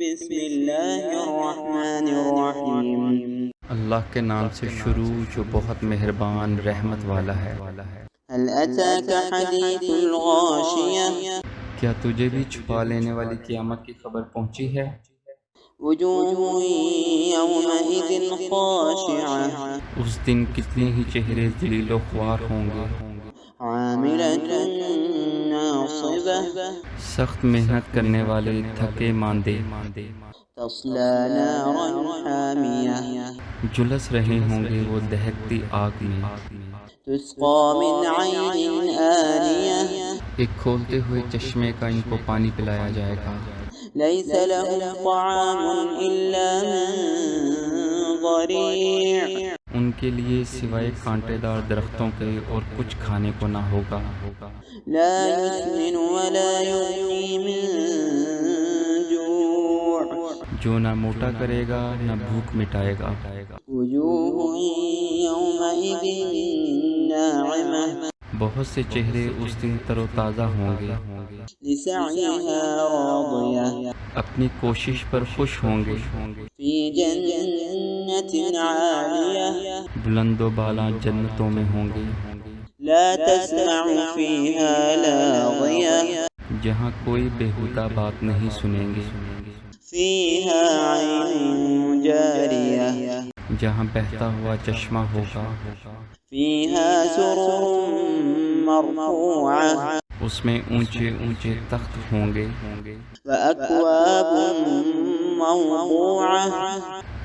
بسم اللہ الرحمن الرحیم۔ اللہ کے نام سے شروع جو بہت مہربان رحمت والا ہے۔ هل اتاک حدیث الغاشیہ، کیا تجھے بھی چھپا لینے والی قیامت کی خبر پہنچی ہے؟ وجوہ یومئذ خاشعہ، اس دن کتنے ہی چہرے ذلیل و خوار ہوں گے، عاملۃ ناصبہ، سخت محنت کرنے والے، تھکے ماندے، تصلی نارا حامیہ، جلس رہے ہوں گے وہ دہکتی آگ میں، تسقی من عین آنیہ، ایک کھولتے ہوئے چشمے کا ان کو پانی پلایا جائے گا، لیس لهم طعام الا من ضریع، ان کے لیے سوائے کانٹے دار درختوں کے اور کچھ کھانے کو نہ ہوگا، لا يسمن ولا يغنی من جوع، جو نہ موٹا کرے گا نہ بھوک مٹائے گا، وجوہ یومئذ ناعمہ، بہت سے چہرے اس دن تر و تازہ ہوں گے، لسعیها راضیہ، اپنی کوشش پر خوش ہوں گے، فی جنت عالیہ، بلند و بالا جنتوں میں ہوں گے، لا تسمع فیها لاغیہ، جہاں کوئی بیہودہ بات نہیں سنیں گے، فیها عین جاریہ، جہاں بہتا ہوا چشمہ ہوگا، فیها سرر مرفوعہ، اس میں اونچے اونچے تخت ہوں گے، وأكواب موضوعہ،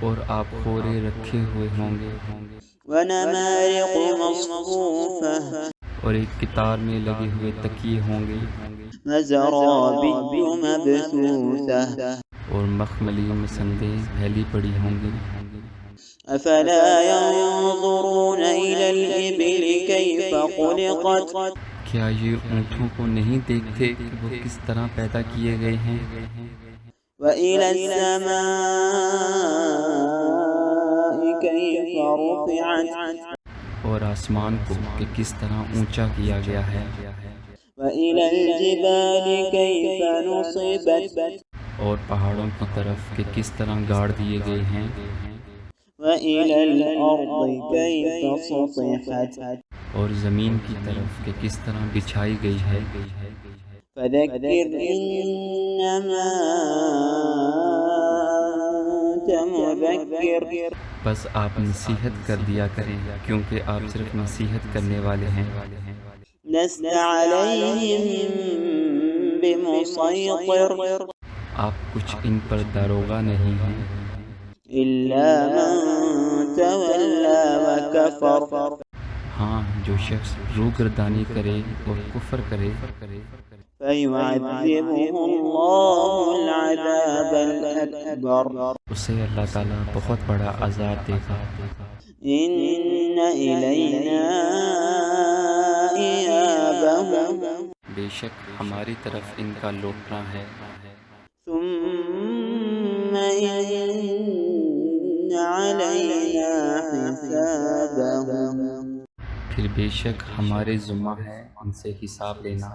اور آپ خورے رکھے ہوئے ہوں گے، ونمارق مصفوفہ، اور ایک قطار میں لگے ہوئے تکیے ہوں گے، وزرابی مبثوثہ، اور مخملی مسندیں پھیلی پڑی ہوں گی، افلا ينظرون الى الابل كيف خلقت، کیا یہ اونٹوں کو نہیں دیکھتے کہ وہ کس طرح پیدا کیے گئے ہیں، وإلى السماء كيف رفعت، اور آسمان کو کہ کس طرح اونچا کیا گیا ہے، وإلى الجبال كيف نصبت، اور پہاڑوں کی طرف کہ کس طرح گاڑ دیے گئے ہیں، وإلى الأرض كيف سطحت، اور زمین کی طرف کہ کس طرح بچھائی گئی ہے، فذكر إنما أنت مذكر، بس آپ نصیحت کر دیا کریں کیونکہ آپ صرف نصیحت کرنے والے ہیں، لست عليهم بمسيطر، آپ کچھ ان پر داروغہ نہیں ہیں، إلا من تولى وكفر، ہاں جو شخص روگردانی کرے اور کفر کرے، فيعذبه الله العذاب الأكبر، اسے اللہ تعالیٰ بہت بڑا عذاب دے گا، إن إلينا إيابهم، بے شک ہماری طرف ان کا لوٹنا ہے، ثم إن علينا حسابهم، پھر بے شک ہمارے ذمہ ہے ان سے حساب لینا۔